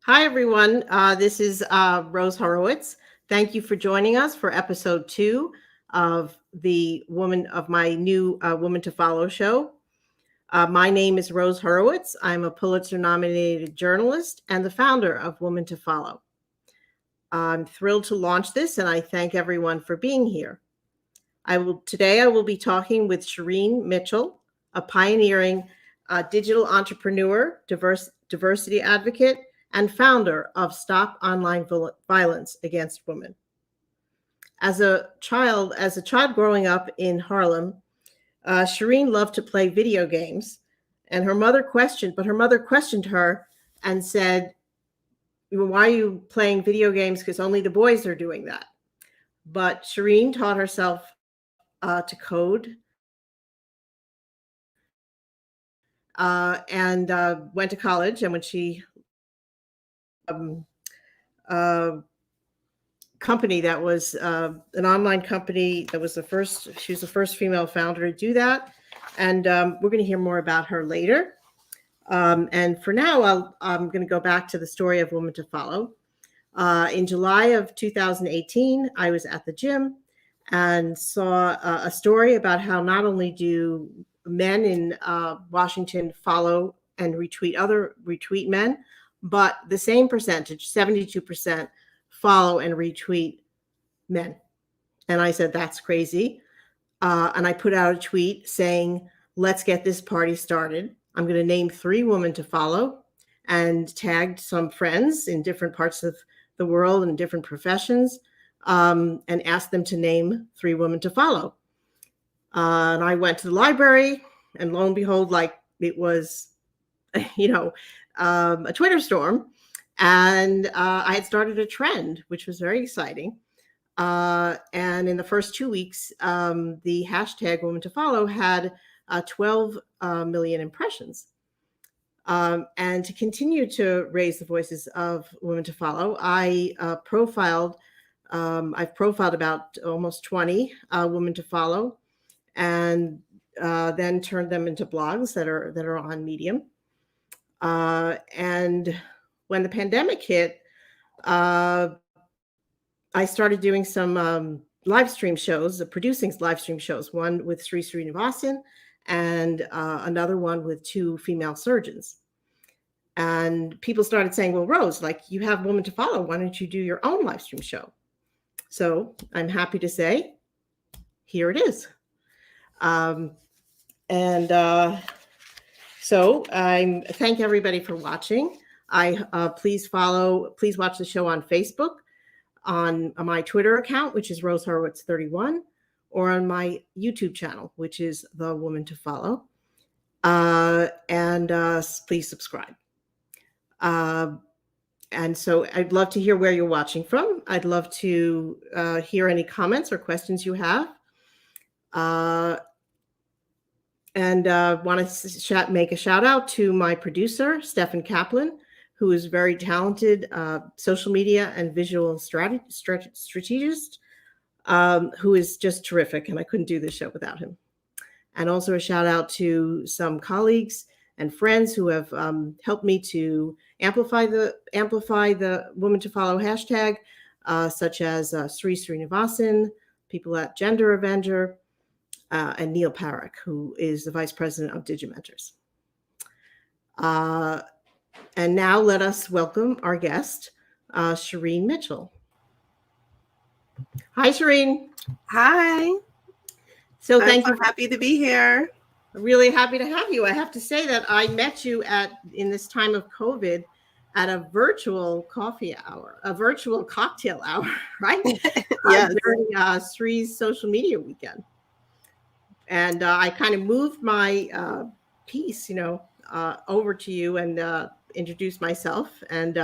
Hi, everyone. This is Rose Horowitz. Thank you for joining us for episode 2 of my new Woman to Follow show. My name is Rose Horowitz. I'm a Pulitzer-nominated journalist and the founder of Woman to Follow. I'm thrilled to launch this, and I thank everyone for being here. Today I will be talking with Shireen Mitchell, a pioneering digital entrepreneur, diversity advocate, and founder of Stop Online Violence Against Women. As a child growing up in Harlem, Shireen loved to play video games, and her mother questioned her and said, "Why are you playing video games? Because only the boys are doing that." But Shireen taught herself to code and went to college. And when she company that was an online company that was she was the first female founder to do that. And we're going to hear more about her later. And for now, I'm going to go back to the story of Woman to Follow. In July of 2018, I was at the gym and saw a story about how not only do men in Washington follow and retweet men, but the same percentage, 72%, follow and retweet men. And I said, that's crazy. And I put out a tweet saying, let's get this party started. I'm going to name 3 women to follow, and tagged some friends in different parts of the world and different professions, and asked them to name 3 women to follow. And I went to the library, and lo and behold, it was, a Twitter storm. And I had started a trend, which was very exciting. And in the first 2 weeks, the hashtag Woman to Follow had 12 million impressions. And to continue to raise the voices of women to follow, I've profiled about almost 20 women to follow, and then turned them into blogs that are on Medium. And when the pandemic hit, I started doing some live stream shows, producing live stream shows, one with Shireen Mitchell and another one with 2 female surgeons. And people started saying, well, Rose, you have Woman to Follow. Why don't you do your own live stream show? So I'm happy to say, here it is. So I thank everybody for watching. Please watch the show on Facebook, on my Twitter account, which is Rose Horowitz 31, or on my YouTube channel, which is The Woman to Follow. And please subscribe. And so I'd love to hear where you're watching from. I'd love to hear any comments or questions you have. And want to make a shout out to my producer, Stefan Kaplan, who is very talented social media and visual strategist, who is just terrific. And I couldn't do this show without him. And also a shout out to some colleagues and friends who have helped me to amplify the Woman to Follow hashtag, such as Shireen Mitchell, people at Gender Avenger, and Neil Parekh, who is the Vice President of Digimentors. And now let us welcome our guest, Shireen Mitchell. Hi, Shireen. Hi. So I'm thank you. Happy to be here. Really happy to have you. I have to say that I met you in this time of COVID at a virtual cocktail hour, right? Yes. During Sri's social media weekend. And I kind of moved my piece, over to you and introduced myself. And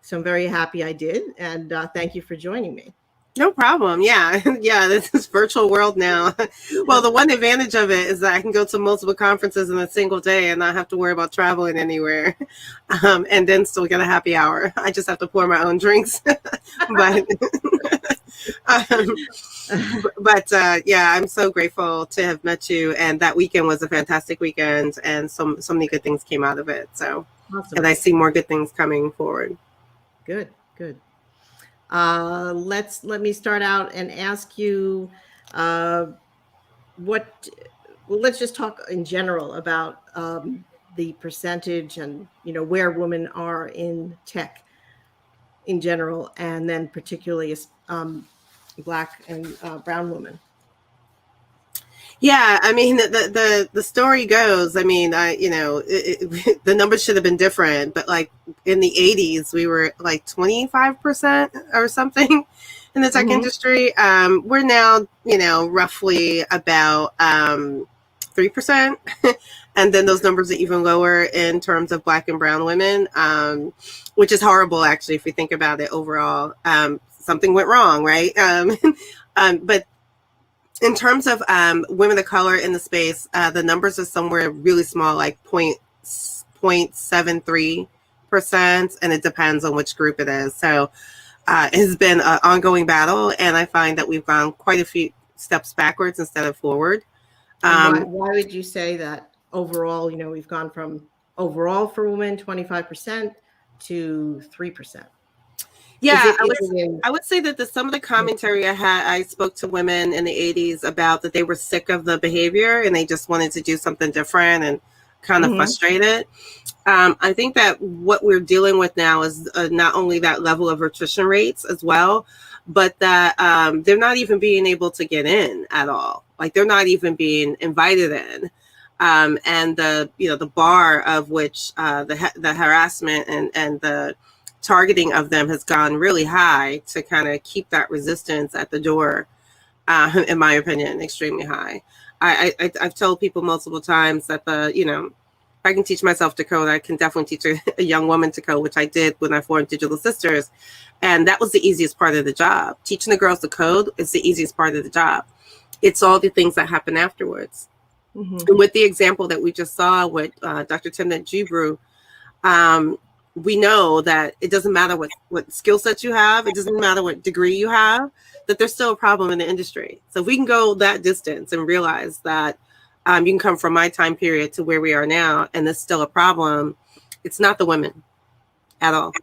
so I'm very happy I did. And thank you for joining me. No problem. Yeah. Yeah. This is virtual world now. Well, the one advantage of it is that I can go to multiple conferences in a single day and not have to worry about traveling anywhere. And then still get a happy hour. I just have to pour my own drinks. But yeah, I'm so grateful to have met you. And that weekend was a fantastic weekend. And so many good things came out of it. So Awesome. And I see more good things coming forward. Good. Let me start out and ask you let's just talk in general about the percentage and where women are in tech in general, and then particularly Black and brown women. Yeah, I mean the story goes. I mean, the numbers should have been different, but like in the 80s, we were like 25% or something in the tech industry. We're now, roughly about 3%, and then those numbers are even lower in terms of Black and brown women, which is horrible actually if you think about it overall. Something went wrong, right? But in terms of women of color in the space, the numbers are somewhere really small, like 0.73%, and it depends on which group it is. So it has been an ongoing battle, and I find that we've gone quite a few steps backwards instead of forward. Why would you say that overall, we've gone from overall for women 25% to 3%? Yeah, I would say that some of the commentary I spoke to women in the 80s about that they were sick of the behavior and they just wanted to do something different and kind of frustrated. I think that what we're dealing with now is not only that level of attrition rates as well, but that they're not even being able to get in at all. Like they're not even being invited in. And the bar of which the harassment and the targeting of them has gone really high to kind of keep that resistance at the door, in my opinion, extremely high. I've told people multiple times that if I can teach myself to code, I can definitely teach a young woman to code, which I did when I formed Digital Sisters. And that was the easiest part of the job. Teaching the girls to code is the easiest part of the job. It's all the things that happen afterwards. And with the example that we just saw with Dr. Timnit Gebru, we know that it doesn't matter what skill sets you have, it doesn't matter what degree you have, that there's still a problem in the industry. So if we can go that distance and realize that you can come from my time period to where we are now, and there's still a problem, it's not the women at all.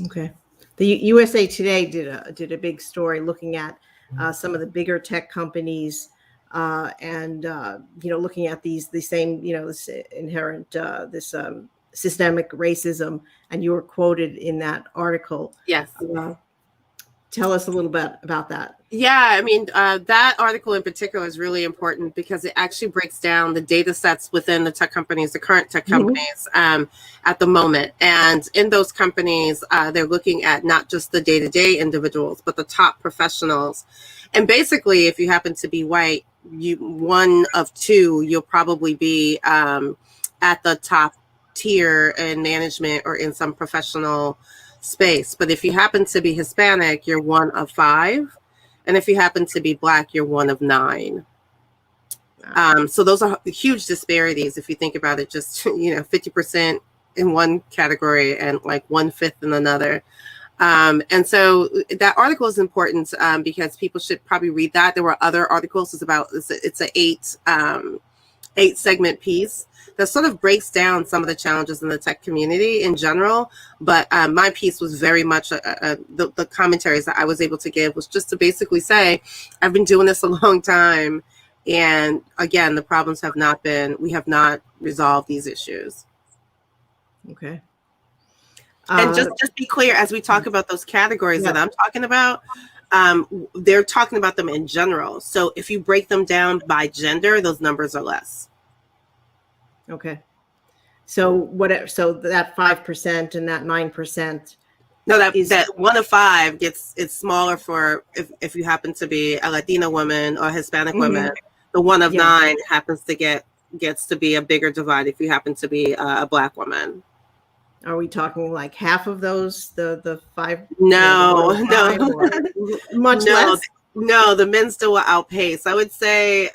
Okay. The USA Today did a big story looking at some of the bigger tech companies and looking at these same this inherent systemic racism, and you were quoted in that article. Yes. Tell us a little bit about that. Yeah, I mean, that article in particular is really important because it actually breaks down the data sets within the tech companies, the current tech companies at the moment. And in those companies, they're looking at not just the day-to-day individuals, but the top professionals. And basically, if you happen to be white, one of two, you'll probably be at the top tier in management or in some professional space. But if you happen to be Hispanic, you're one of 5. And if you happen to be Black, you're one of 9. So those are huge disparities. If you think about it, just, 50% in one category and like 1/5 in another. And so that article is important because people should probably read that. There were other articles. It's an 8 segment piece that sort of breaks down some of the challenges in the tech community in general. But my piece was very much the commentaries that I was able to give was just to basically say, I've been doing this a long time. And again, the problems we have not resolved these issues. Okay. And just be clear, as we talk about those categories that I'm talking about, they're talking about them in general. So if you break them down by gender, those numbers are less. Okay. So so that 5% and that 9%. No, that 1 of 5 it's smaller for if you happen to be a Latina woman or Hispanic woman. The 1 of 9 happens to gets to be a bigger divide if you happen to be a Black woman. Are we talking like half of those? The 5? No, much less. No, the men still will outpace. I would say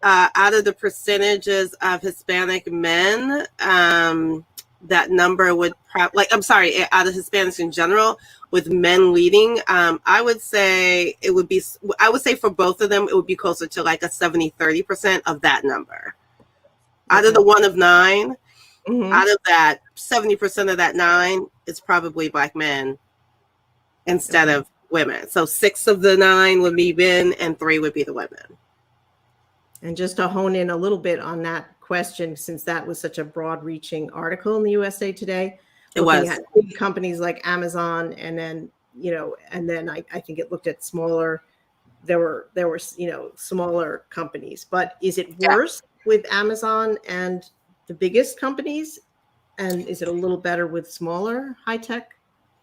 out of the percentages of Hispanic men, that number would out of Hispanics in general, with men leading, I would say for both of them, it would be closer to like a 70-30% of that number. Out of the one of 9, Mhm. out of that, 70% of that 9 is probably Black men instead Okay. of women. So 6 of the 9 would be men and 3 would be the women. And just to hone in a little bit on that question, since that was such a broad-reaching article in the USA Today, It looking was. at big companies like Amazon, and then I think it looked at smaller. There were smaller companies, but is it Yeah. worse with Amazon and the biggest companies, and is it a little better with smaller high tech?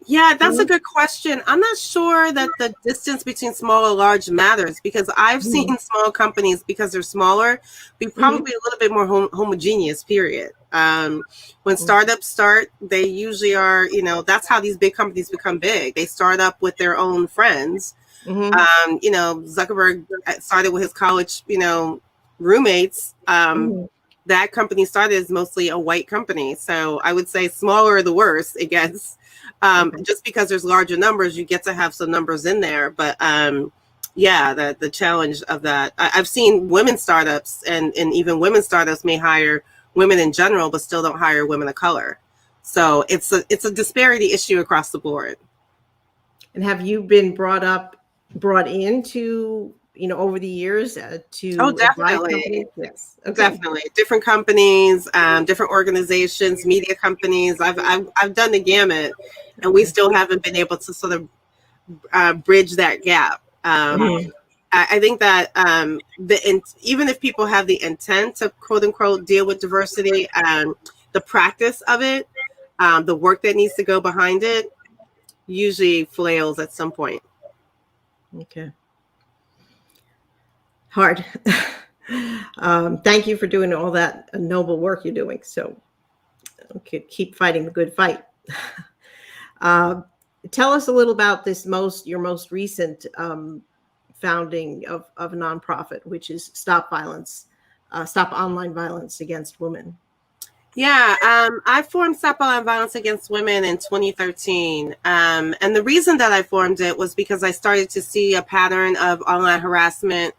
Yeah, that's a good question. I'm not sure that the distance between small and large matters, because I've seen small companies, because they're smaller, be probably a little bit more homogeneous, period. When startups start, they usually are, that's how these big companies become big. They start up with their own friends. Zuckerberg started with his college, roommates. That company started as mostly a white company. So I would say smaller the worse, I guess. Just because there's larger numbers, you get to have some numbers in there. But the challenge of that, I've seen women startups, and even women startups may hire women in general, but still don't hire women of color. So it's a disparity issue across the board. And have you been brought into, over the years to advise companies? Definitely. Yes. Okay. Definitely. Different companies, different organizations, media companies. I've done the gamut, and we still haven't been able to sort of bridge that gap. I think that even if people have the intent to quote unquote deal with diversity, the practice of it, the work that needs to go behind it, usually flails at some point. Okay. Hard. Thank you for doing all that noble work you're doing. So okay, keep fighting the good fight. Tell us a little about your most recent founding of a nonprofit, which is Stop Online Violence Against Women. Yeah, I formed Stop Online Violence Against Women in 2013. And the reason that I formed it was because I started to see a pattern of online harassment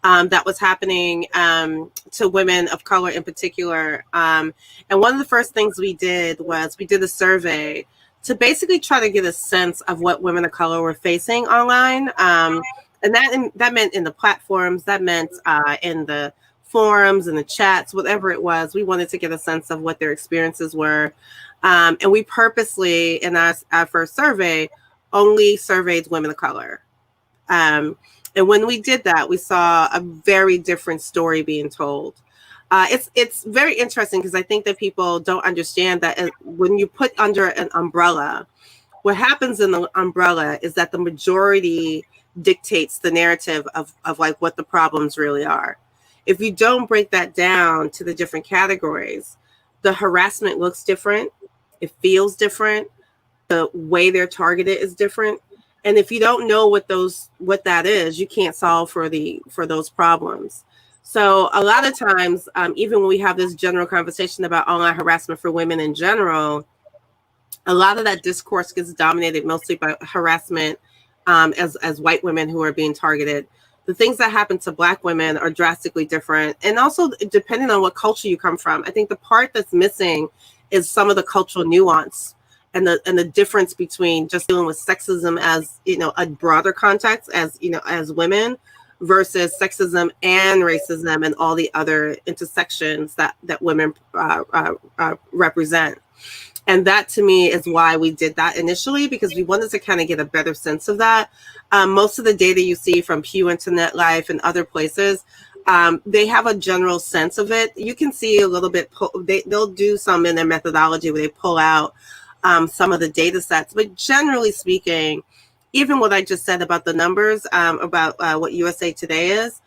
that was happening to women of color in particular. And one of the first things we did was we did a survey to basically try to get a sense of what women of color were facing online. And that meant in the platforms, that meant in the forums and the chats, whatever it was. We wanted to get a sense of what their experiences were. And we purposely, in our first survey, only surveyed women of color. And when we did that, we saw a very different story being told. It's very interesting, because I think that people don't understand that when you put under an umbrella, what happens in the umbrella is that the majority dictates the narrative of like what the problems really are. If you don't break that down to the different categories, the harassment looks different, it feels different, the way they're targeted is different. And if you don't know what that is, you can't solve for those problems. So a lot of times, even when we have this general conversation about online harassment for women in general, a lot of that discourse gets dominated mostly by harassment as white women who are being targeted. The things that happen to Black women are drastically different. And also, depending on what culture you come from, I think the part that's missing is some of the cultural nuance and the difference between just dealing with sexism as, a broader context as women, versus sexism and racism and all the other intersections that women represent. And that, to me, is why we did that initially, because we wanted to kind of get a better sense of that. Most of the data you see from Pew Internet Life and other places, they have a general sense of it. You can see a little bit, they'll do some in their methodology where they pull out some of the data sets. But generally speaking, even what I just said about the numbers, about what USA Today is,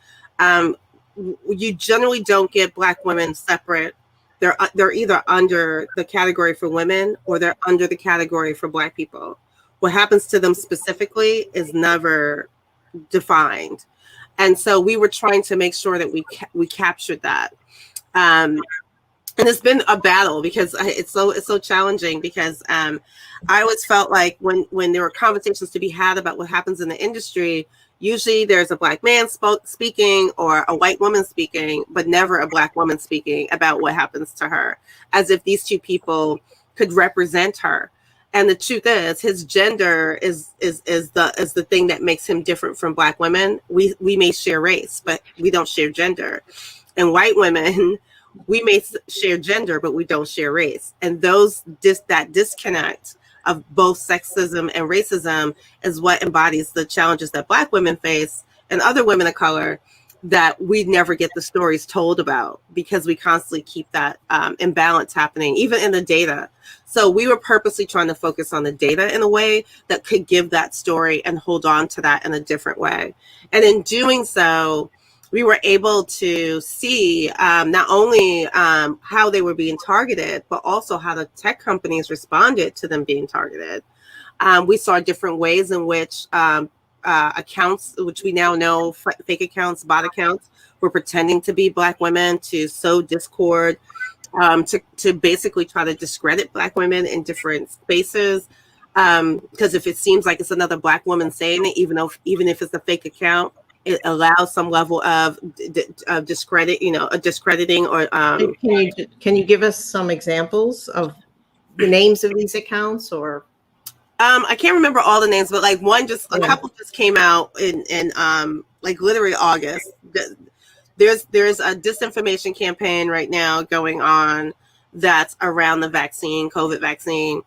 you generally don't get Black women separate. They're either under the category for women or they're under the category for Black people. What happens to them specifically is never defined. And so we were trying to make sure that we captured that. And it's been a battle, because it's so challenging, because I always felt like when there were conversations to be had about what happens in the industry, Usually there's a Black man speaking or a white woman speaking, but never a Black woman speaking about what happens to her, as if these two people could represent her. And the truth is, his gender is the thing that makes him different from Black women. We may share race, but we don't share gender. And white women, we may share gender, but we don't share race. And that disconnect of both sexism and racism is what embodies the challenges that Black women face and other women of color that we never get the stories told about, because we constantly keep that imbalance happening, even in the data. So we were purposely trying to focus on the data in a way that could give that story and hold on to that in a different way. And in doing so, we were able to see not only how they were being targeted, but also how the tech companies responded to them being targeted. We saw different ways in which accounts, which we now know, fake accounts, bot accounts, were pretending to be Black women to sow discord, to basically try to discredit Black women in different spaces. Because if it seems like it's another Black woman saying it, even if it's a fake account, it allows some level of discredit, a discrediting or. Can you give us some examples of the names of these accounts, or? I can't remember all the names, but like a couple just came out in like literally August. There's a disinformation campaign right now going on that's around the COVID vaccine.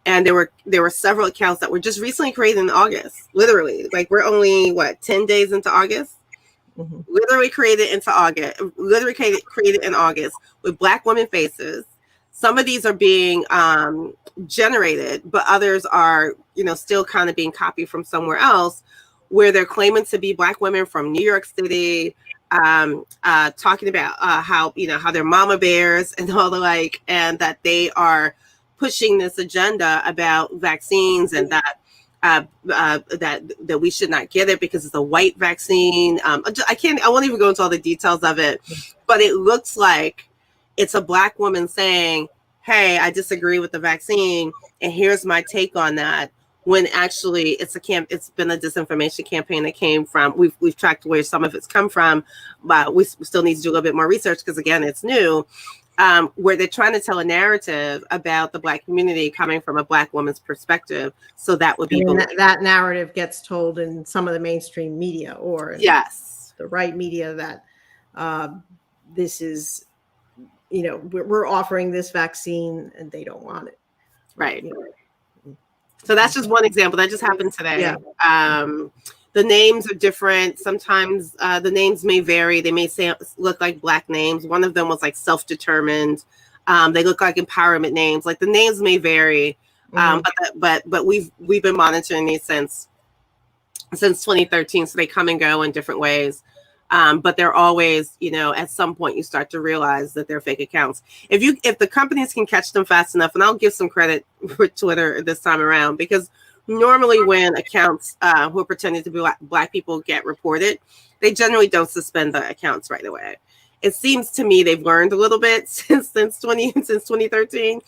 And there were several accounts that were just recently created in August. Literally, like we're only 10 days into August. Mm-hmm. Literally created in August with Black women faces. Some of these are being generated, but others are, still kind of being copied from somewhere else, where they're claiming to be Black women from New York City, talking about how they're mama bears and all the like, and that they are pushing this agenda about vaccines and that we should not get it because it's a white vaccine. I won't even go into all the details of it, but it looks like it's a Black woman saying, hey, I disagree with the vaccine, and here's my take on that, when actually it's been a disinformation campaign that came from, we've tracked where some of it's come from, but we still need to do a little bit more research because, again, it's new, where they're trying to tell a narrative about the Black community coming from a Black woman's perspective. So that would be that narrative gets told in some of the mainstream media or the right media that this is, we're offering this vaccine and they don't want it. Right. So that's just one example that just happened today. Yeah. The names are different. Sometimes the names may vary. They may look like Black names. One of them was like self-determined. They look like empowerment names. Like the names may vary, but we've been monitoring these since 2013. So they come and go in different ways. But they're always, at some point you start to realize that they're fake accounts. If the companies can catch them fast enough, and I'll give some credit for Twitter this time around, because normally when accounts who are pretending to be Black people get reported, they generally don't suspend the accounts right away. It seems to me they've learned a little bit since 2013.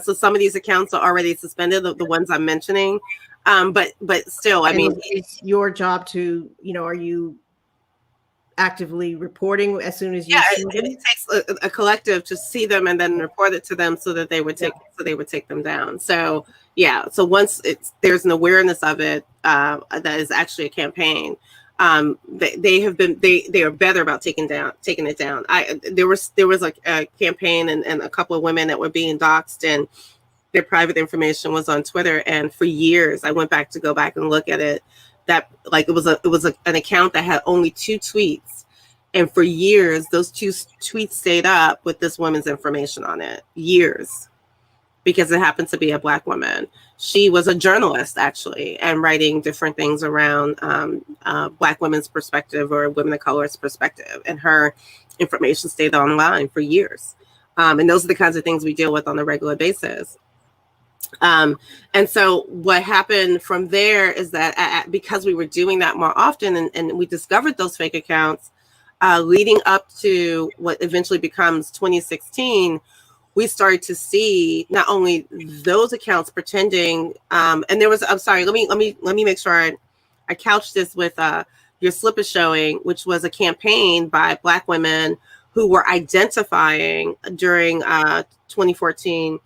So some of these accounts are already suspended, the ones I'm mentioning. But still, I mean, it's your job to, are you actively reporting as soon as you see them? It takes a collective to see them and then report it to them so that they would take them down. So once there's an awareness of it, that is actually a campaign. They are better about taking it down. There was like a campaign and a couple of women that were being doxxed and their private information was on Twitter, and for years I went back to go back and look at it. That like it was an account that had only 2 tweets, and for years those 2 tweets stayed up with this woman's information on it, years, because it happened to be a Black woman. She was a journalist actually, and writing different things around Black women's perspective or women of color's perspective, and her information stayed online for years. And those are the kinds of things we deal with on a regular basis. And so what happened from there is that because we were doing that more often and we discovered those fake accounts, leading up to what eventually becomes 2016, we started to see not only those accounts pretending, and there was, I'm sorry, let me make sure I I couched this with Your Slip is Showing, which was a campaign by Black women who were identifying during 2014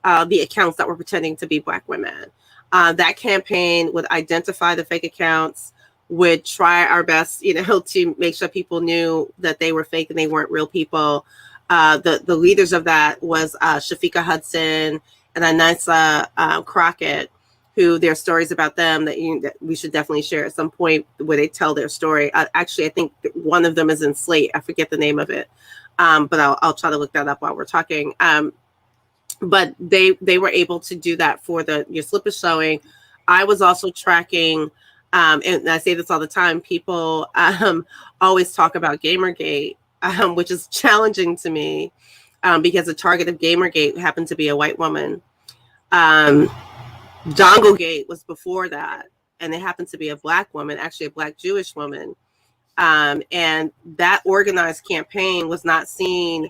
the accounts that were pretending to be Black women. That campaign would identify the fake accounts, would try our best, to make sure people knew that they were fake and they weren't real people. The leaders of that was Shafika Hudson and Anissa Crockett, who there are stories about them that we should definitely share at some point where they tell their story. Actually, I think one of them is in Slate. I forget the name of it, but I'll try to look that up while we're talking. But they were able to do that for the Your Slip is Showing. I was also tracking, and I say this all the time, people always talk about Gamergate, which is challenging to me because the target of Gamergate happened to be a white woman. Donglegate was before that, and it happened to be a Black woman, actually a Black Jewish woman. And that organized campaign was not seen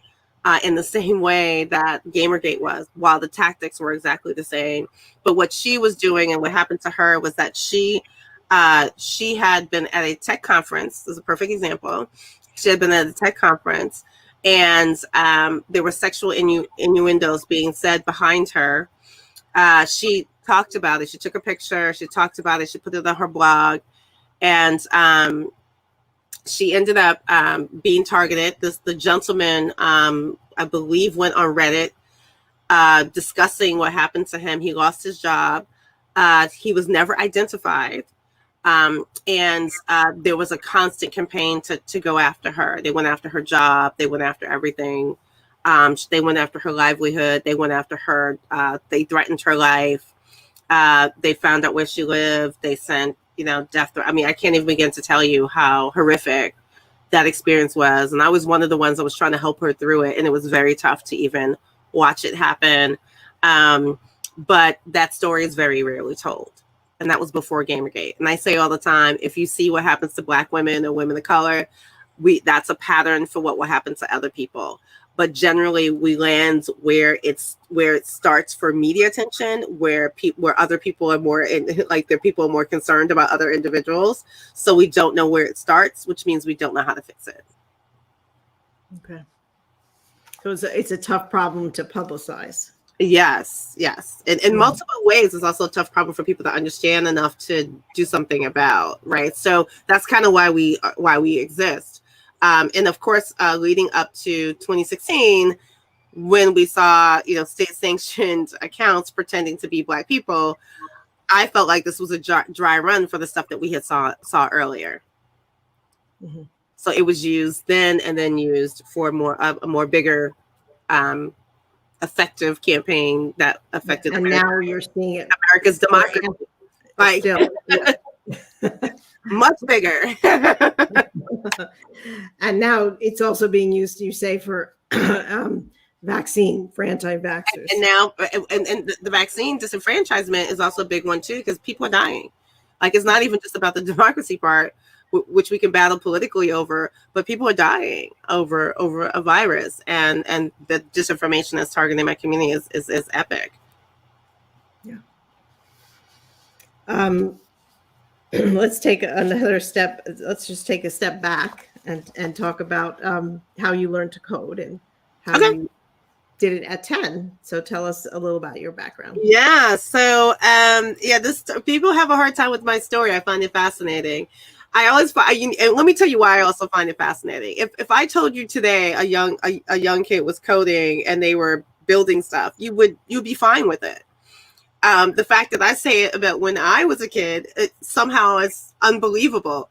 in the same way that Gamergate was, while the tactics were exactly the same. But what she was doing and what happened to her was that she had been at a tech conference. This is a perfect example. She had been at a tech conference, and there were sexual innuendos being said behind her. She talked about it. She took a picture. She talked about it. She put it on her blog, and she ended up being targeted. The gentleman, I believe, went on Reddit discussing what happened to him. He lost his job. He was never identified. And there was a constant campaign to go after her. They went after her job. They went after everything. They went after her livelihood. They went after her. They threatened her life. They found out where she lived. They sent, death threat. I mean, I can't even begin to tell you how horrific that experience was. And I was one of the ones that was trying to help her through it. And it was very tough to even watch it happen. But that story is very rarely told. And that was before Gamergate. And I say all the time, if you see what happens to Black women or women of color, that's a pattern for what will happen to other people. But generally, we land where it starts for media attention, where other people are more people are more concerned about other individuals. So we don't know where it starts, which means we don't know how to fix it. Okay. So it's a tough problem to publicize. Yes. In multiple ways, it's also a tough problem for people to understand enough to do something about, right? So that's kind of why we exist. And of course, leading up to 2016, when we saw, state-sanctioned accounts pretending to be Black people, I felt like this was a dry run for the stuff that we had saw earlier. Mm-hmm. So it was used then and then used for a more bigger, effective campaign that affected. And now you're seeing it. America's democracy, like much bigger. And now it's also being used, you say, for vaccine, for anti-vaxxers. And now, and the vaccine disenfranchisement is also a big one too, because people are dying. Like, it's not even just about the democracy part, which we can battle politically over, but people are dying over a virus, and the disinformation that's targeting my community is epic. Yeah. Let's take another step. Let's just take a step back and talk about how you learned to code and how you did it at 10. So tell us a little about your background. Yeah. So people have a hard time with my story. I find it fascinating. I always find, and let me tell you why I also find it fascinating. If I told you today a young kid was coding and they were building stuff, you'd be fine with it. The fact that I say it about when I was a kid, it somehow is unbelievable.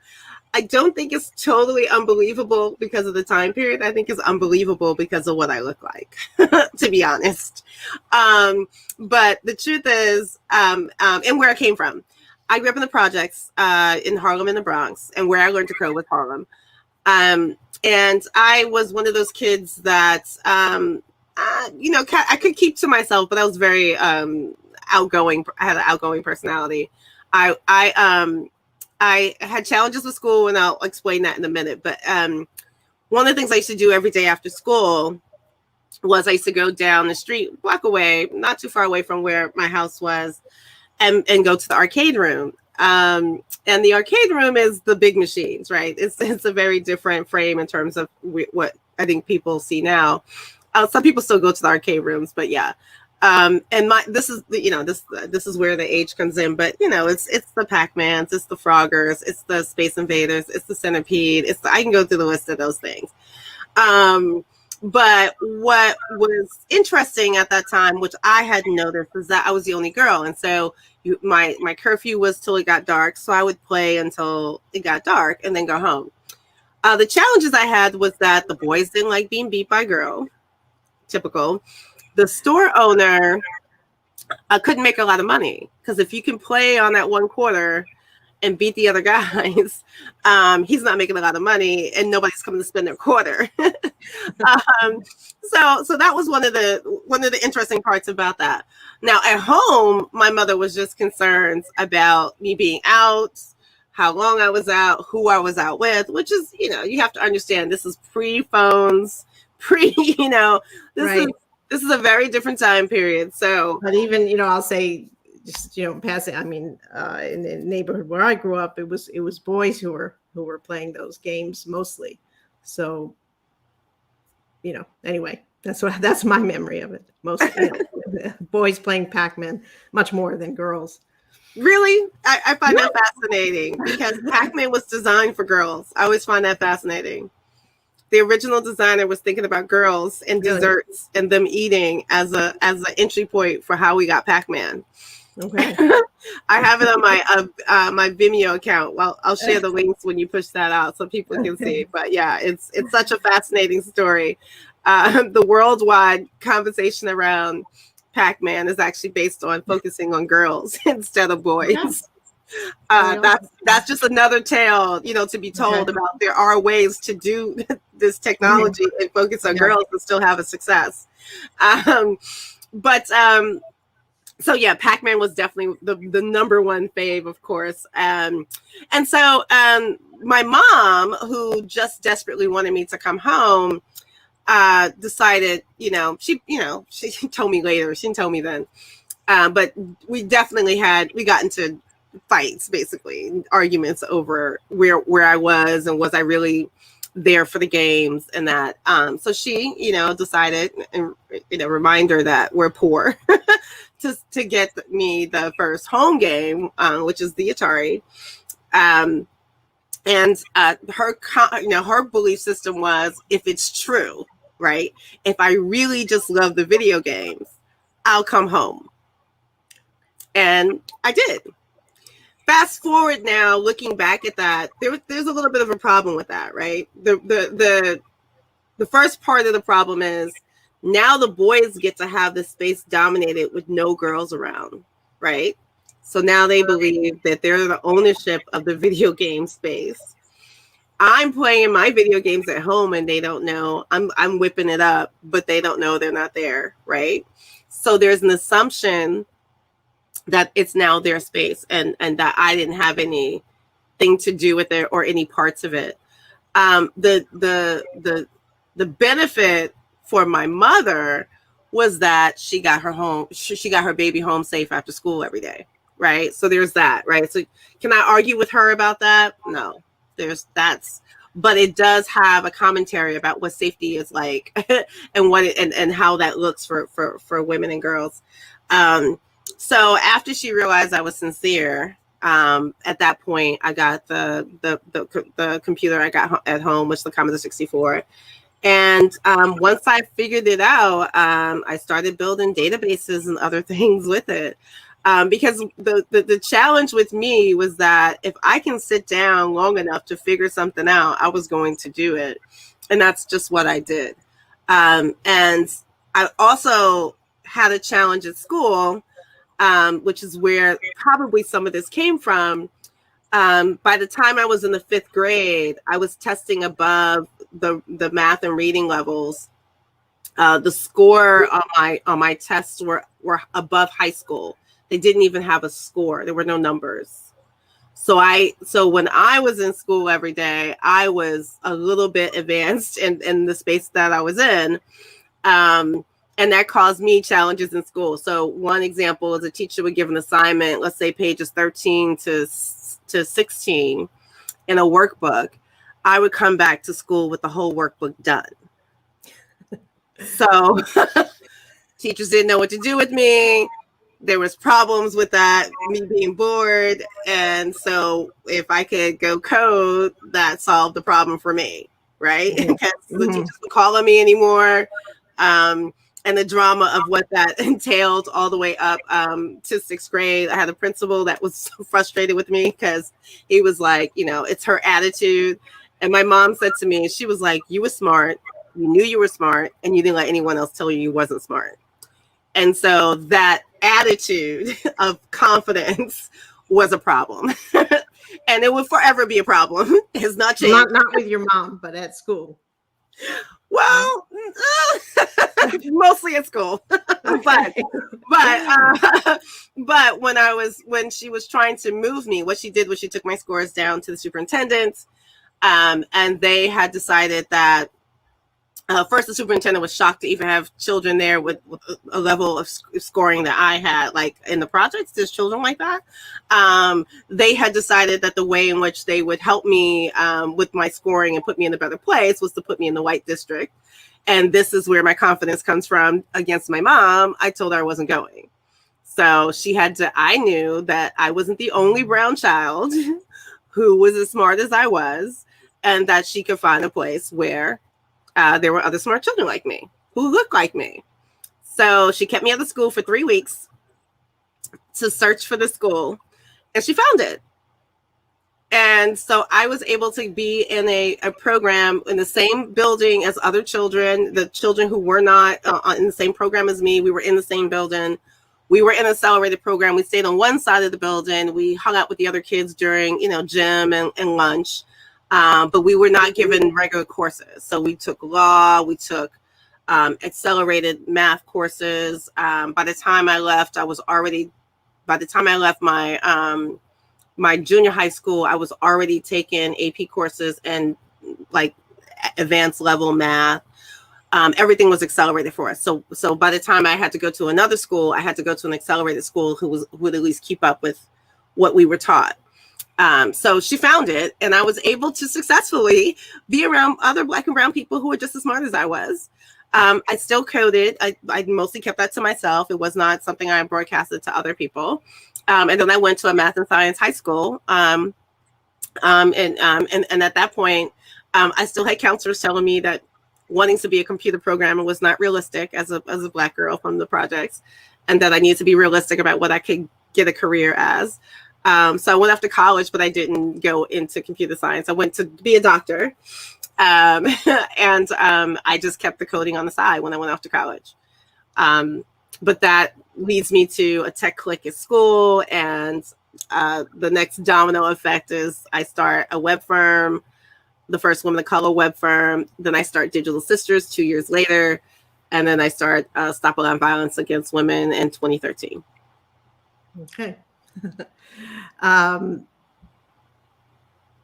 I don't think it's totally unbelievable because of the time period. I think it's unbelievable because of what I look like, to be honest. But the truth is, and where I came from. I grew up in the projects in Harlem and the Bronx, and where I learned to code was Harlem. And I was one of those kids that, I could keep to myself, but I was very outgoing. I had an outgoing personality. I had challenges with school, and I'll explain that in a minute. But one of the things I used to do every day after school was I used to go down the street, a block away, not too far away from where my house was, and go to the arcade room. And the arcade room is the big machines, right? It's a very different frame in terms of what I think people see now. Some people still go to the arcade rooms, but yeah. And this is this is where the age comes in, but it's the Pac-Mans, it's the Froggers, it's the Space Invaders, it's the Centipede, I can go through the list of those things. But what was interesting at that time, which I hadn't noticed, was that I was the only girl, and so my curfew was till it got dark, so I would play until it got dark and then go home. The challenges I had was that the boys didn't like being beat by a girl, typical. The store owner couldn't make a lot of money because if you can play on that one quarter and beat the other guys, he's not making a lot of money and nobody's coming to spend their quarter. So that was one of the interesting parts about that. Now at home, my mother was just concerned about me being out, how long I was out, who I was out with, which is, you have to understand this is pre-phones, this is a very different time period. So, but even, I'll say just, passing, I mean, in the neighborhood where I grew up, it was boys who were playing those games mostly. So, anyway, that's my memory of it. Mostly boys playing Pac-Man much more than girls. Really? I find that fascinating because Pac-Man was designed for girls. I always find that fascinating. The original designer was thinking about girls and desserts and them eating as an entry point for how we got Pac-Man. Okay. I have it on my Vimeo account. Well, I'll share the links when you push that out so people can see. But yeah, it's such a fascinating story. The worldwide conversation around Pac-Man is actually based on focusing on girls instead of boys. That's just another tale, to be told about. There are ways to do this technology and focus on girls and still have a success. So yeah, Pac-Man was definitely the number one fave, of course. And so my mom, who just desperately wanted me to come home, decided, she told me later, she didn't tell me then, but we definitely got into fights, basically arguments over where I was and was I really there for the games and that. So she, decided, and remind her that we're poor, to get me the first home game, which is the Atari. And her belief system was, if it's true, right? If I really just love the video games, I'll come home. And I did. Fast forward now, looking back at that, there's a little bit of a problem with that, right? The first part of the problem is now the boys get to have the space dominated with no girls around, right? So now they believe that they're the ownership of the video game space. I'm playing my video games at home and they don't know. I'm whipping it up, but they don't know they're not there, right? So there's an assumption that it's now their space and that I didn't have anything to do with it or any parts of it. The benefit for my mother was that she got her baby home safe after school every day, right? So there's that, right? So can I argue with her about that? No, but it does have a commentary about what safety is like and and how that looks for women and girls. So after she realized I was sincere, at that point, I got the computer I got at home, which is the Commodore 64. And once I figured it out, I started building databases and other things with it. Because the challenge with me was that if I can sit down long enough to figure something out, I was going to do it. And that's just what I did. And I also had a challenge at school, which is where probably some of this came from. By the time I was in the 5th grade, I was testing above the math and reading levels. The score on my tests were above high school. They didn't even have a score. There were no numbers. So when I was in school every day, I was a little bit advanced in the space that I was in. And And that caused me challenges in school. So one example is a teacher would give an assignment, let's say pages 13 to 16 in a workbook. I would come back to school with the whole workbook done. So teachers didn't know what to do with me. There was problems with that, me being bored. And so if I could go code, that solved the problem for me, right? Because the teachers would call on me anymore. And the drama of what that entailed all the way up to sixth grade. I had a principal that was so frustrated with me because he was like, it's her attitude. And my mom said to me, she was like, you were smart. You knew you were smart, and you didn't let anyone else tell you wasn't smart. And so that attitude of confidence was a problem. And it will forever be a problem. It's not changed. Not with your mom, but at school. Well, mostly at school, but when she was trying to move me, what she did was she took my scores down to the superintendent, and they had decided that first the superintendent was shocked to even have children there with a level of scoring that I had, like in the projects. There's children like that. They had decided that the way in which they would help me with my scoring and put me in a better place was to put me in the white district. And this is where my confidence comes from. Against my mom, I told her I wasn't going. So I knew that I wasn't the only brown child who was as smart as I was, and that she could find a place where there were other smart children like me who looked like me. So she kept me at the school for 3 weeks to search for the school, and she found it. And so I was able to be in a program in the same building as other children, the children who were not in the same program as me. We were in the same building. We were in an accelerated program. We stayed on one side of the building. We hung out with the other kids during, gym and lunch. But we were not given regular courses. So we took law, we took accelerated math courses. By the time I left my junior high school, I was already taking AP courses and like advanced level math. Everything was accelerated for us. So by the time I had to go to another school, I had to go to an accelerated school who would at least keep up with what we were taught. So she found it, and I was able to successfully be around other Black and brown people who were just as smart as I was. I still coded. I mostly kept that to myself. It was not something I broadcasted to other people. And then I went to a math and science high school. And at that point, I still had counselors telling me that wanting to be a computer programmer was not realistic as a Black girl from the projects, and that I needed to be realistic about what I could get a career as. So I went off to college, but I didn't go into computer science. I went to be a doctor. And I just kept the coding on the side when I went off to college. But that leads me to a tech clique at school. And the next domino effect is I start a web firm, the first woman of color web firm. Then I start Digital Sisters 2 years later. And then I start Stop Online Violence Against Women in 2013. Okay. And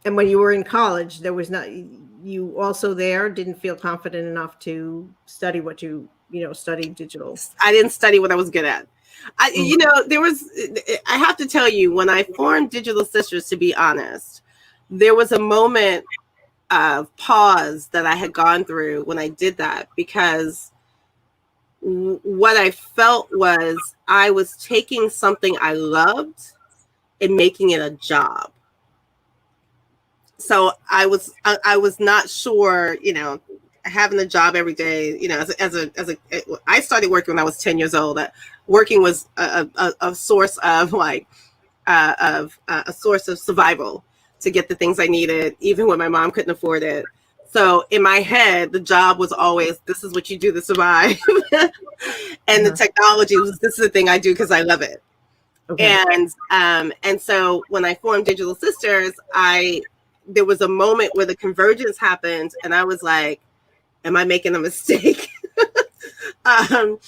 when you were in college, you also there didn't feel confident enough to study what you studied digital. I didn't study what I was good at. I have to tell you, when I formed Digital Sisters, to be honest, there was a moment of pause that I had gone through when I did that, because what I felt was I was taking something I loved and making it a job. So I was not sure, having a job every day, I started working when I was 10 years old. Working was a source of a source of survival to get the things I needed, even when my mom couldn't afford it. So in my head, the job was always, this is what you do to survive. And the technology was, this is the thing I do because I love it. Okay. And so when I formed Digital Sisters, there was a moment where the convergence happened, and I was like, am I making a mistake? Am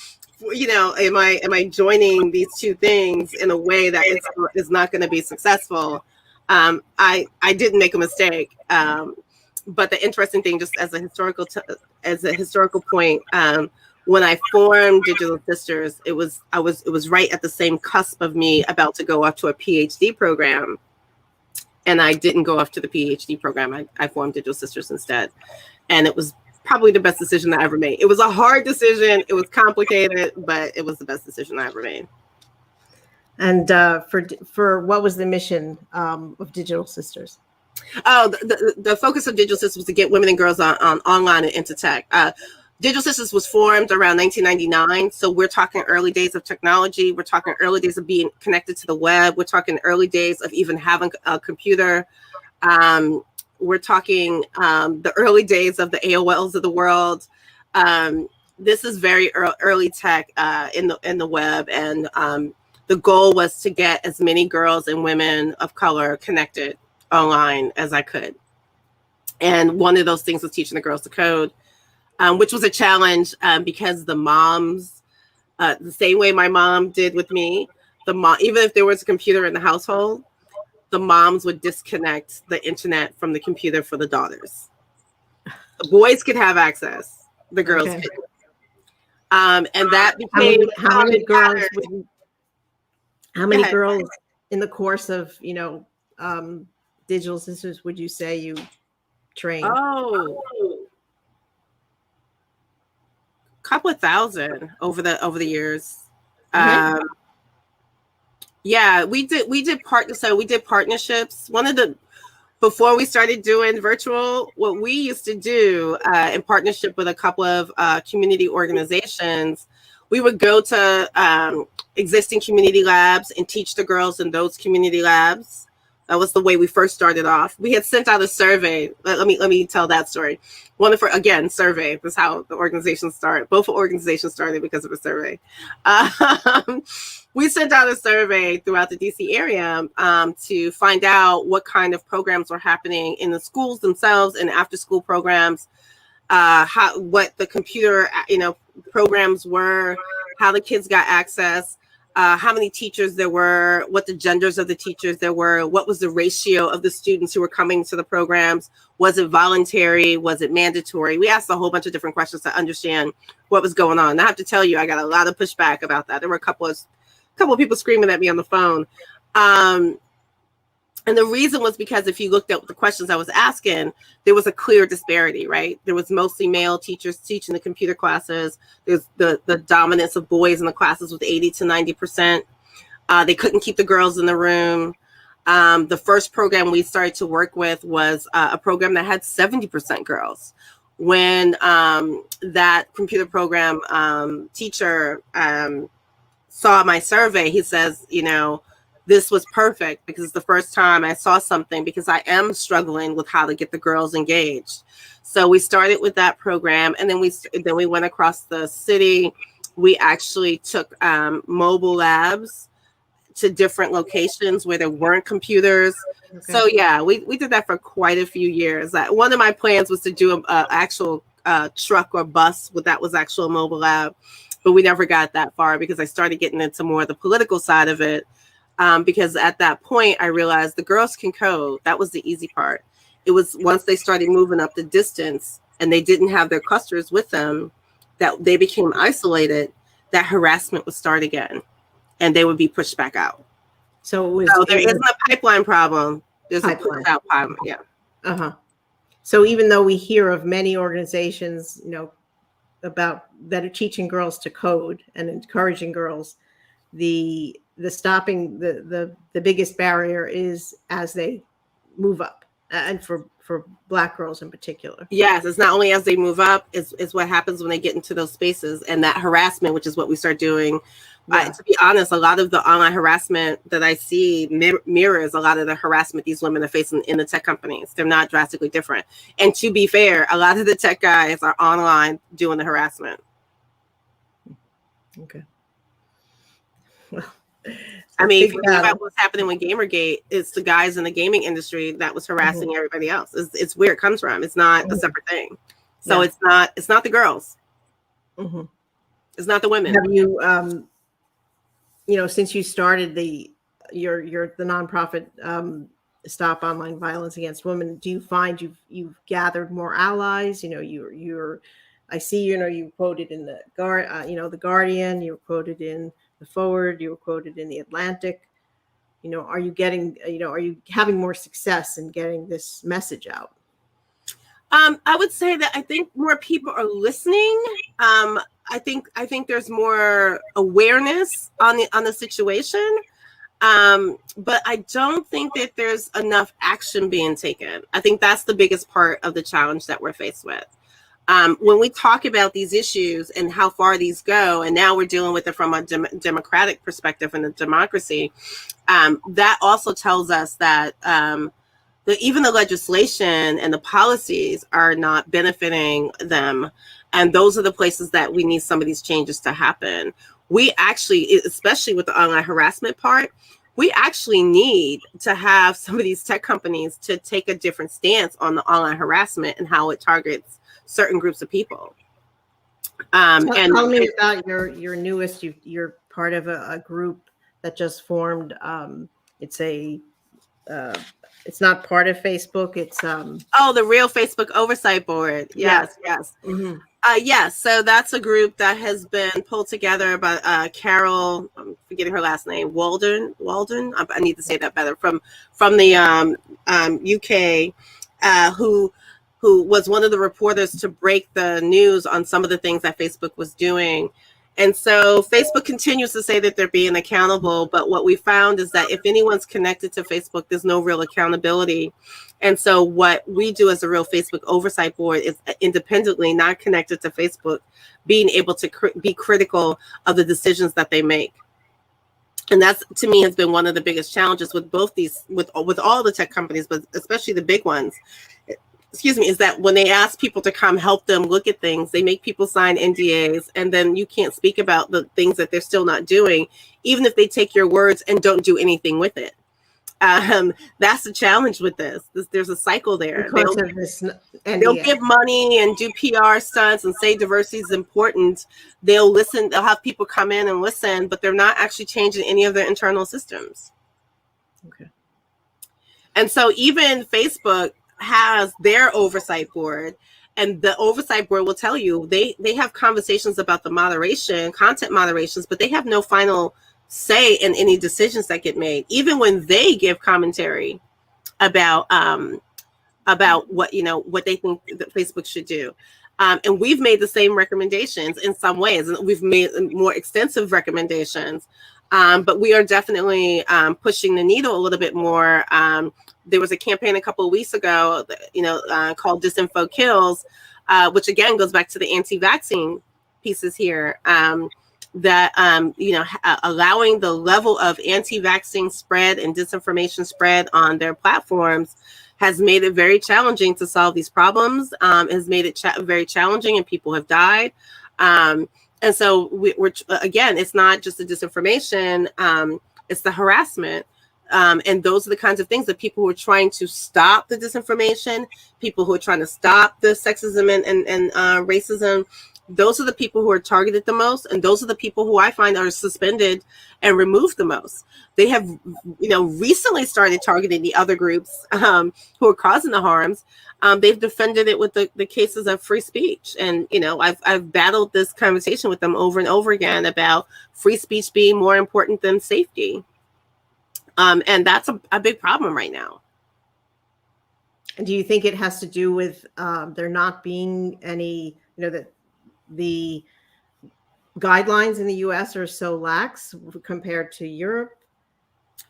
I joining these two things in a way that is not going to be successful? I didn't make a mistake. But the interesting thing, just as a historical point, when I formed Digital Sisters, it was right at the same cusp of me about to go off to a PhD program. And I didn't go off to the PhD program. I formed Digital Sisters instead. And it was probably the best decision I ever made. It was a hard decision. It was complicated, but it was the best decision I ever made. And for what was the mission of Digital Sisters? Oh, the focus of Digital Sisters was to get women and girls on online and into tech. Digital Sisters was formed around 1999. So we're talking early days of technology. We're talking early days of being connected to the web. We're talking early days of even having a computer. We're talking the early days of the AOLs of the world. This is very early tech in the web. And the goal was to get as many girls and women of color connected online as I could. And one of those things was teaching the girls to code. Which was a challenge because the moms, the same way my mom did with me, even if there was a computer in the household, the moms would disconnect the internet from the computer for the daughters. The boys could have access, the girls couldn't. And that became how many girls in the course of Digital Sisters would you say you trained? Oh. Couple of thousand over the years. Mm-hmm. Yeah, we did partnerships. Before we started doing virtual, what we used to do in partnership with a couple of community organizations, we would go to existing community labs and teach the girls in those community labs. That was the way we first started off. We had sent out a survey. Let me tell that story. Survey. That's how the organization started. Both organizations started because of a survey. We sent out a survey throughout the DC area to find out what kind of programs were happening in the schools themselves and after school programs, what the computer programs were, how the kids got access. How many teachers there were, what the genders of the teachers there were, what was the ratio of the students who were coming to the programs, was it voluntary, was it mandatory? We asked a whole bunch of different questions to understand what was going on. And I have to tell you, I got a lot of pushback about that. There were a couple of people screaming at me on the phone. And the reason was because if you looked at the questions I was asking, there was a clear disparity, right? There was mostly male teachers teaching the computer classes. There's the dominance of boys in the classes with 80 to 90%. They couldn't keep the girls in the room. The first program we started to work with was a program that had 70% girls. When that computer program teacher saw my survey, he says, this was perfect because it's the first time I saw something, because I am struggling with how to get the girls engaged. So we started with that program, and then we went across the city. We actually took mobile labs to different locations where there weren't computers. Okay. So yeah, we did that for quite a few years. One of my plans was to do an actual truck or bus that was actual mobile lab, but we never got that far because I started getting into more of the political side of it. Because at that point, I realized the girls can code. That was the easy part. It was once they started moving up the distance and they didn't have their clusters with them, that they became isolated, that harassment would start again and they would be pushed back out. So there isn't a pipeline problem. There's a push out problem. Yeah. Uh-huh. So even though we hear of many organizations, about that are teaching girls to code and encouraging girls, the biggest barrier is as they move up, and for Black girls in particular. Yes, it's not only as they move up, it's what happens when they get into those spaces, and that harassment, which is what we start doing. Yeah. To be honest, a lot of the online harassment that I see mirrors a lot of the harassment these women are facing in the tech companies. They're not drastically different. And to be fair, a lot of the tech guys are online doing the harassment. Okay. Well, I mean, if you think about what's happening with Gamergate, it's the guys in the gaming industry that was harassing everybody else. It's where it comes from. It's not a separate thing. So it's not the girls. Mm-hmm. It's not the women. Have you, since you started the nonprofit Stop Online Violence Against Women, do you find you've gathered more allies? You're I see, you quoted in the the Guardian, you were quoted in the Forward, you were quoted in the Atlantic. Are you getting, are you having more success in getting this message out? I would say that I think more people are listening. I think there's more awareness on the situation. But I don't think that there's enough action being taken. I think that's the biggest part of the challenge that we're faced with. When we talk about these issues and how far these go, and now we're dealing with it from a democratic perspective and a democracy, that also tells us that even the legislation and the policies are not benefiting them. And those are the places that we need some of these changes to happen. We actually, especially with the online harassment part, we actually need to have some of these tech companies to take a different stance on the online harassment and how it targets certain groups of people. And tell me about your newest. You're part of a group that just formed. It's not part of Facebook. It's the Real Facebook Oversight Board. Yes. Mm-hmm. Yes, so that's a group that has been pulled together by Carol. I'm forgetting her last name. Walden. I need to say that better. From the UK, who was one of the reporters to break the news on some of the things that Facebook was doing. And so Facebook continues to say that they're being accountable, but what we found is that if anyone's connected to Facebook, there's no real accountability. And so what we do as a Real Facebook Oversight Board is independently, not connected to Facebook, being able to be critical of the decisions that they make. And that's, to me, has been one of the biggest challenges with both these, with all the tech companies, but especially the big ones, is that when they ask people to come help them look at things, they make people sign NDAs, and then you can't speak about the things that they're still not doing, even if they take your words and don't do anything with it. That's the challenge with this. There's a cycle there. They'll give money and do PR stunts and say diversity is important. They'll listen. They'll have people come in and listen, but they're not actually changing any of their internal systems. Okay. And so even Facebook has their oversight board, and the oversight board will tell you they have conversations about the content moderations, but they have no final say in any decisions that get made, even when they give commentary about what they think that Facebook should do. And we've made the same recommendations in some ways, and we've made more extensive recommendations. But we are definitely pushing the needle a little bit more. There was a campaign a couple of weeks ago, called Disinfo Kills, which again goes back to the anti-vaccine pieces here. Allowing the level of anti-vaccine spread and disinformation spread on their platforms has made it very challenging to solve these problems. Has made it very challenging, and people have died. And so we're again, it's not just the disinformation, it's the harassment. And those are the kinds of things that people who are trying to stop the disinformation, people who are trying to stop the sexism and racism, those are the people who are targeted the most. And those are the people who I find are suspended and removed the most. They have, recently started targeting the other groups who are causing the harms. They've defended it with the cases of free speech. And, I've battled this conversation with them over and over again about free speech being more important than safety. And that's a big problem right now. And do you think it has to do with there not being any, that the guidelines in the U.S. are so lax compared to Europe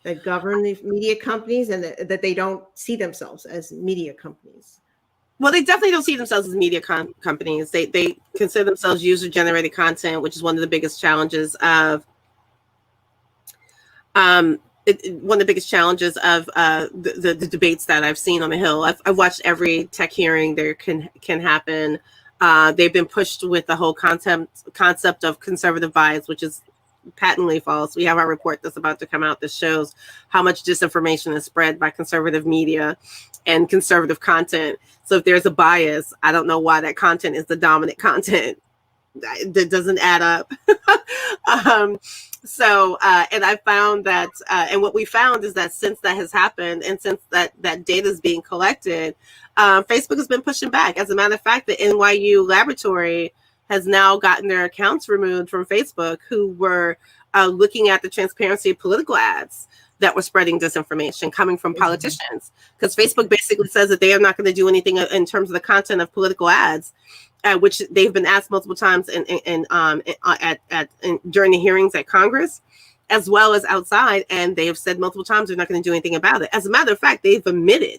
that govern the media companies, and that they don't see themselves as media companies? Well, they definitely don't see themselves as media companies. They consider themselves user-generated content, which is one of the biggest challenges of the debates that I've seen on the Hill. I've watched every tech hearing there can happen. They've been pushed with the whole concept of conservative bias, which is patently false. We have our report that's about to come out that shows how much disinformation is spread by conservative media and conservative content. So if there's a bias, I don't know why that content is the dominant content that doesn't add up. And I found that, and what we found is that since that has happened, and since that data is being collected, Facebook has been pushing back. As a matter of fact, the NYU laboratory has now gotten their accounts removed from Facebook, who were looking at the transparency of political ads that were spreading disinformation coming from politicians. Because Facebook basically says that they are not going to do anything in terms of the content of political ads, which they've been asked multiple times during the hearings at Congress, as well as outside. And they have said multiple times they're not going to do anything about it. As a matter of fact, they've admitted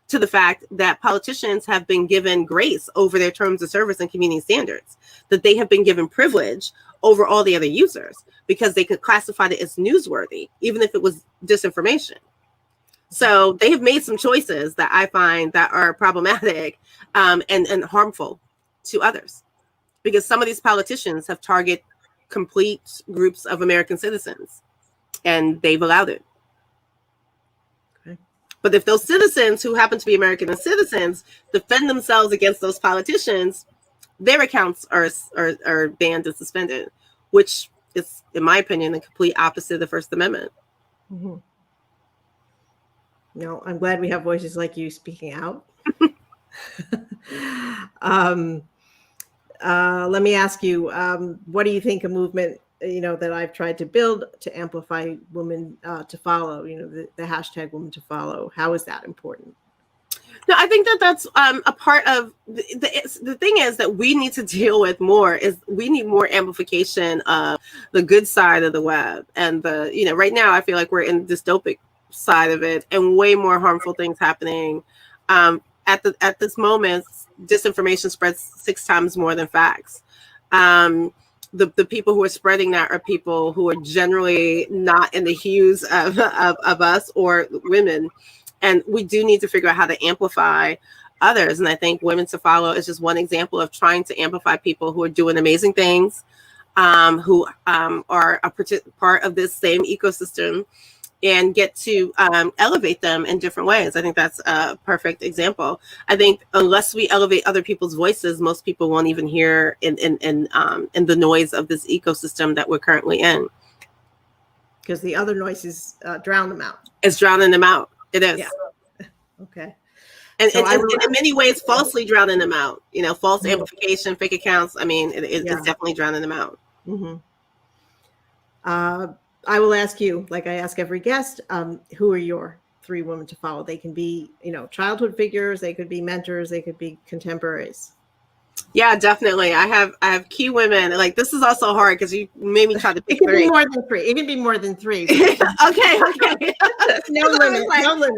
to the fact that politicians have been given grace over their terms of service and community standards, that they have been given privilege over all the other users because they could classify it as newsworthy, even if it was disinformation. So they have made some choices that I find that are problematic and harmful to others, because some of these politicians have targeted complete groups of American citizens, and they've allowed it. Okay. But if those citizens who happen to be American citizens defend themselves against those politicians, their accounts are banned and suspended, which is, in my opinion, the complete opposite of the First Amendment. Mm-hmm. No, I'm glad we have voices like you speaking out. Let me ask you, what do you think a movement, that I've tried to build to amplify women to follow, the hashtag women to follow? How is that important? No, I think that's a part of the thing is that we need to deal with more is we need more amplification of the good side of the web. And right now I feel like we're in the dystopic side of it and way more harmful things happening. At this moment, disinformation spreads 6 times more than facts. The people who are spreading that are people who are generally not in the hues of us or women. And we do need to figure out how to amplify others. And I think Women to Follow is just one example of trying to amplify people who are doing amazing things, who are a part of this same ecosystem, and get to elevate them in different ways. I think that's a perfect example. I think unless we elevate other people's voices, most people won't even hear in the noise of this ecosystem that we're currently in. Because the other noises drown them out. It's drowning them out. It is. Yeah. Okay. And in many ways, falsely drowning them out. False amplification, fake accounts. I mean, it's definitely drowning them out. Mm-hmm. I will ask you, like I ask every guest, who are your 3 women to follow? They can be, childhood figures. They could be mentors. They could be contemporaries. Yeah, definitely. I have key women. Like, this is also hard because you made me try to pick 3. It can be more than 3. It can be more than 3. Okay. No limit. No limit.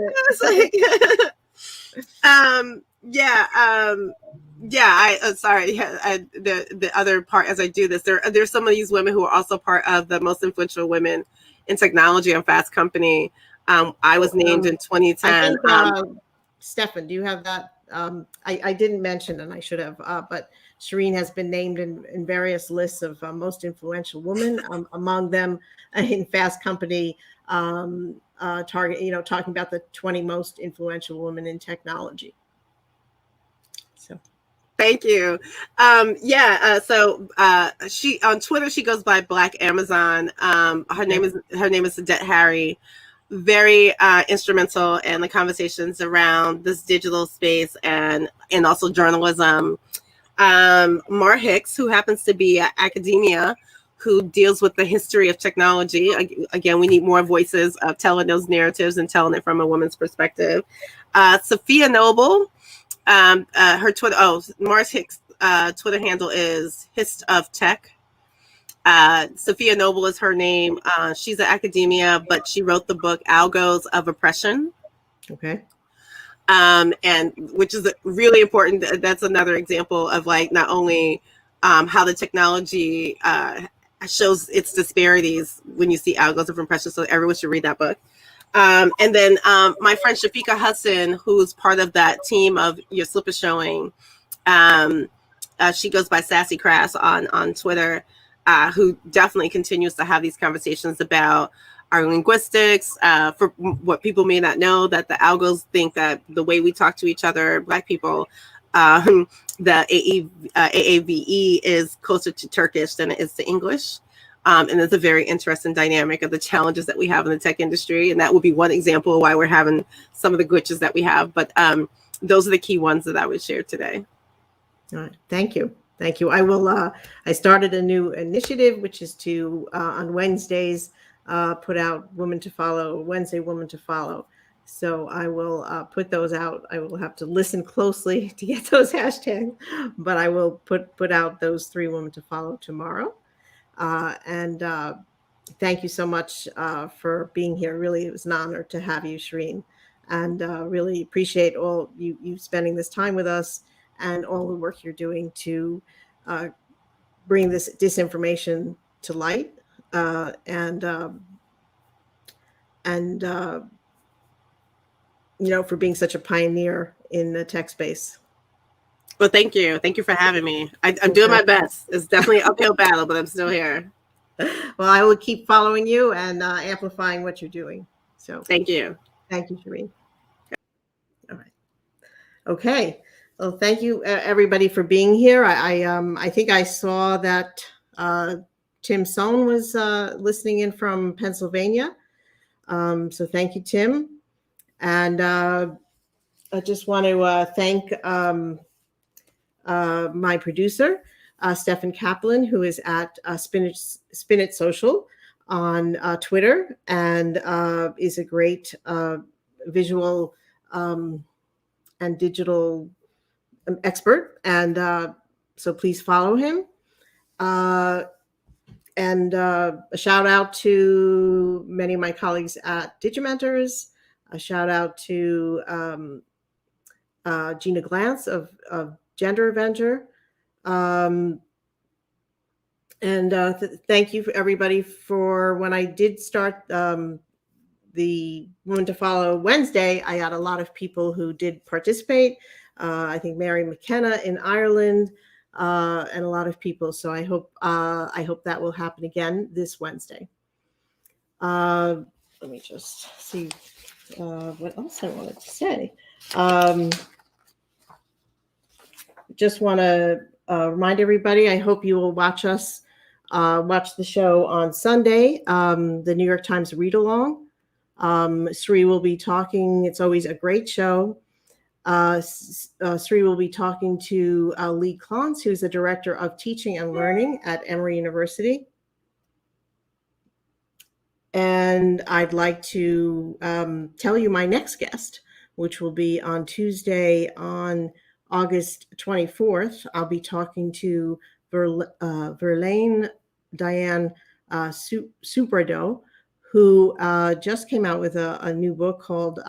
The other part, as I do this, there's some of these women who are also part of the most influential women in technology on Fast Company. I was named in 2010. I think, Stefan, do you have that? I didn't mention, and I should have, but Shireen has been named in various lists of most influential women, among them in Fast Company, talking about the 20 most influential women in technology. So. Thank you. She on Twitter, she goes by Black Amazon. Her name is Adet Harry. Very instrumental in the conversations around this digital space and also journalism. Mar Hicks, who happens to be at academia, who deals with the history of technology. Again, we need more voices of telling those narratives and telling it from a woman's perspective. Sophia Noble, her Twitter, Mars Hicks' Twitter handle is Hist of Tech. Sophia Noble is her name. She's at academia, but she wrote the book Algos of Oppression. Okay. And which is really important. That's another example of like not only how the technology shows its disparities when you see Algos of Oppression. So everyone should read that book. And then my friend Shafika Hassan, who's part of that team of Your Slip is Showing. She goes by Sassy Crass on Twitter. Who definitely continues to have these conversations about our linguistics. For what people may not know, that the algos think that the way we talk to each other, Black people, the AAVE is closer to Turkish than it is to English. And it's a very interesting dynamic of the challenges that we have in the tech industry. And that would be one example of why we're having some of the glitches that we have. But those are the key ones that I would share today. All right. Thank you. Thank you. I will. I started a new initiative, which is to on Wednesdays put out Woman to Follow, Wednesday Woman to Follow. So I will put those out. I will have to listen closely to get those hashtags, but I will put out those 3 Women to Follow tomorrow. And thank you so much for being here. Really, it was an honor to have you, Shireen, and really appreciate all you spending this time with us and all the work you're doing to bring this disinformation to light and for being such a pioneer in the tech space. Well, thank you. Thank you for having me. I'm doing my best. It's definitely an uphill battle, but I'm still here. Well, I will keep following you and amplifying what you're doing. So thank you. Thank you, Shireen. All right. Okay. Well, thank you, everybody, for being here. I think I saw that Tim Sohn was listening in from Pennsylvania. So thank you, Tim. And I just want to thank my producer, Stefan Kaplan, who is at Spin It Social on Twitter and is a great visual and digital expert. And so please follow him. And a shout out to many of my colleagues at Digimentors. A shout out to Gina Glantz of Gender Avenger. Thank you for everybody for when I did start the Woman to Follow Wednesday, I had a lot of people who did participate. I think Mary McKenna in Ireland and a lot of people. So I hope that will happen again this Wednesday. Let me just see what else I wanted to say. Just want to remind everybody, I hope you will watch the show on Sunday, the New York Times read along. Sri will be talking. It's always a great show. Sri will be talking to Lee Klontz, who's the director of teaching and learning at Emory University. And I'd like to tell you my next guest, which will be on Tuesday on August 24th. I'll be talking to Verlaine Diane Subrado, who just came out with a new book called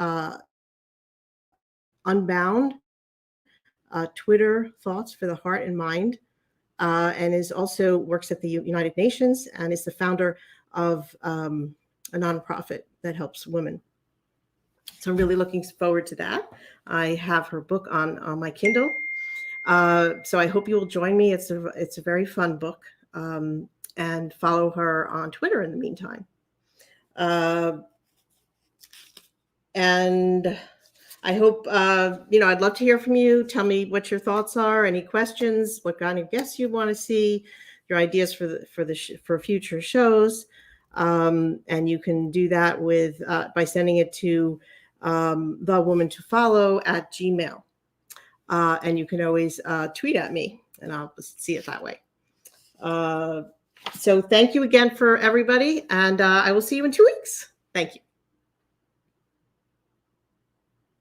Unbound, Twitter Thoughts for the Heart and Mind, and also works at the United Nations and is the founder of a nonprofit that helps women. So I'm really looking forward to that. I have her book on my Kindle. So I hope you will join me. It's a very fun book, and follow her on Twitter in the meantime. And I hope, I'd love to hear from you. Tell me what your thoughts are, any questions, what kind of guests you want to see, your ideas for future shows. And you can do that by sending it to thewomantofollow@gmail.com. And you can always tweet at me and I'll see it that way. So thank you again for everybody. And I will see you in 2 weeks. Thank you.